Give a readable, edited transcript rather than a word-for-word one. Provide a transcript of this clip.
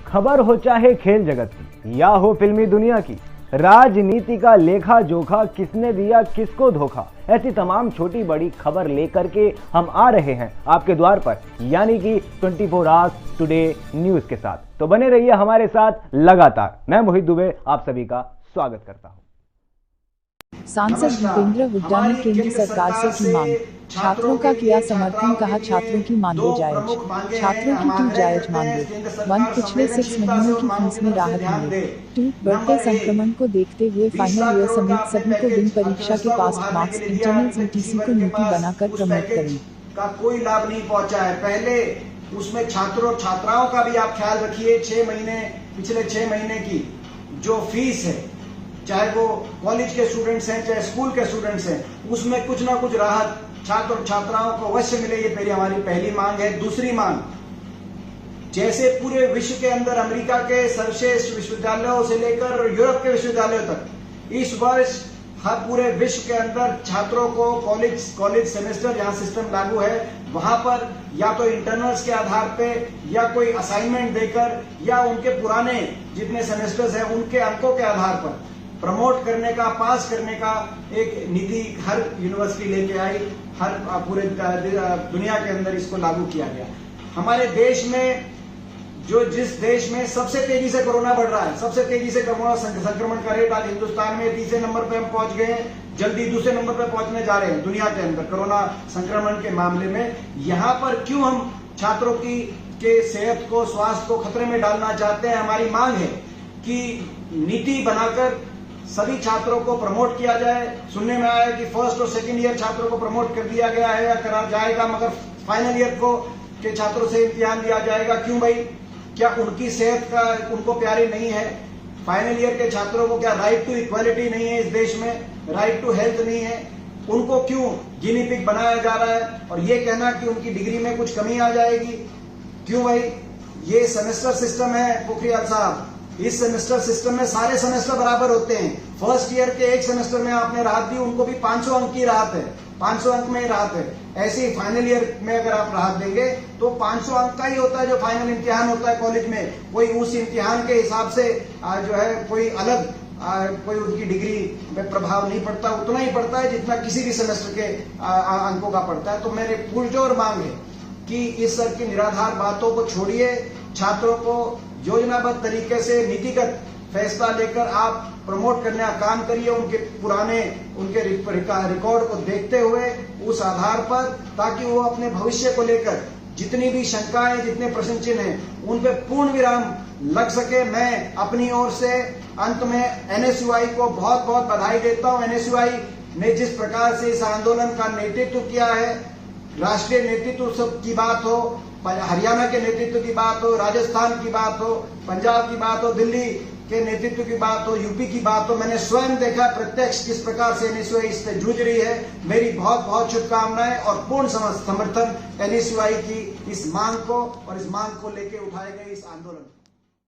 खबर हो चाहे खेल जगत की या हो फिल्मी दुनिया की, राजनीति का लेखा जोखा, किसने दिया किसको धोखा, ऐसी तमाम छोटी बड़ी खबर लेकर के हम आ रहे हैं आपके द्वार पर, यानी कि 24 आवर्स टुडे न्यूज के साथ। तो बने रहिए हमारे साथ लगातार। मैं मोहित दुबे आप सभी का स्वागत करता हूं। सांसद भूपेंद्र हुड्डा ने केंद्र सरकार से की मांग, छात्रों का किया समर्थन, कहा छात्रों की मांगे जायज, छात्रों की क्यों जायज मांगे। 1 पिछले 6 महीनों की फीस में राहत मिले। 2 बढ़ते संक्रमण को देखते हुए फाइनल ईयर समेत सभी को बिन परीक्षा के पास मार्क्स इंटरनल्स वीटीसी को नीति बनाकर प्रमोट करें का कोई लाभ नहीं पहुंचा है। पहले उसमें छात्रों और छात्राओं का भी आप ख्याल रखिए। 6 महीने पिछले 6 महीने की जो फीस है, चाहे वो कॉलेज के स्टूडेंट्स हैं चाहे स्कूल के स्टूडेंट्स हैं, उसमें कुछ ना कुछ राहत छात्र और छात्राओं को अवश्य मिले। ये हमारी पहली मांग है। दूसरी मांग, जैसे पूरे विश्व के अंदर अमेरिका के सर्वश्रेष्ठ विश्वविद्यालयों से लेकर यूरोप के विश्वविद्यालयों तक इस वर्ष हर पूरे विश्व के अंदर छात्रों को कॉलेज सेमेस्टर जहां सिस्टम लागू है, वहां पर या तो इंटरनल्स के आधार पे या कोई असाइनमेंट देकर या उनके पुराने जितने सेमेस्टर्स हैं उनके अंकों के आधार पर प्रमोट करने का, पास करने का एक नीति हर यूनिवर्सिटी लेके आई। हर पूरे दुनिया के अंदर इसको लागू किया गया। हमारे देश में जिस देश में सबसे तेजी से कोरोना बढ़ रहा है, सबसे तेजी से कोरोना संक्रमण का रेट आज हिंदुस्तान में तीसरे नंबर पे हम पहुंच गए हैं, जल्दी दूसरे नंबर पे पहुंचने जा रहे हैं दुनिया के अंदर कोरोना संक्रमण के मामले में। यहाँ पर क्यों हम छात्रों के सेहत को, स्वास्थ्य को खतरे में डालना चाहते हैं? हमारी मांग है कि नीति बनाकर सभी छात्रों को प्रमोट किया जाए। सुनने में आया कि फर्स्ट और सेकंड ईयर छात्रों को प्रमोट कर दिया गया है या करा जाएगा, मगर फाइनल ईयर के छात्रों से इम्तिहान लिया जाएगा। क्यों भाई? क्या उनकी सेहत का उनको प्यारी नहीं है? फाइनल ईयर के छात्रों को क्या राइट टू इक्वालिटी नहीं है? इस देश में राइट टू हेल्थ नहीं है? उनको क्यों गिनी पिग बनाया जा रहा है? और ये कहना कि उनकी डिग्री में कुछ कमी आ जाएगी, क्यों भाई? ये सेमेस्टर सिस्टम है पोखरियाल साहब। इस सेमेस्टर सिस्टम में सारे सेमेस्टर बराबर होते हैं। फर्स्ट ईयर के एक सेमेस्टर में आपने राहत दी, उनको भी 500 अंक की राहत है, 500 अंक में राहत है। ऐसे ही फाइनल ईयर में अगर आप राहत देंगे तो 500 अंक का ही होता है जो फाइनल इम्तिहान होता है कॉलेज में। कोई उस इम्तिहान के हिसाब से जो है कोई अलग कोई उनकी डिग्री में प्रभाव नहीं पड़ता, उतना ही पड़ता है जितना किसी भी सेमेस्टर के अंकों का पड़ता है। तो मेरे पुरजोर मांग है कि इस सर की निराधार बातों को छोड़िए, छात्रों को योजनाबद्ध तरीके से नीतिगत फैसला लेकर आप प्रमोट करने का काम करिए। उनके पुराने रिकॉर्ड को देखते हुए उस आधार पर, ताकि वो अपने भविष्य को लेकर जितनी भी शंकाएं, जितने प्रश्न चिन्ह हैं, उन पे पूर्ण विराम लग सके। मैं अपनी ओर से अंत में एनएसयूआई को बहुत बहुत बधाई देता हूं। एनएसयूआई ने जिस प्रकार से इस आंदोलन का नेतृत्व किया है, राष्ट्रीय नेतृत्व की बात हो, हरियाणा के नेतृत्व की बात हो, राजस्थान की बात हो, पंजाब की बात हो, दिल्ली के नेतृत्व की बात हो, यूपी की बात हो, मैंने स्वयं देखा प्रत्यक्ष किस प्रकार से एनएसयूआई इससे जूझ रही है। मेरी बहुत बहुत शुभकामनाएं और पूर्ण समर्थन एनएसयूआई की इस मांग को और इस मांग को लेकर उठाए गए इस आंदोलन।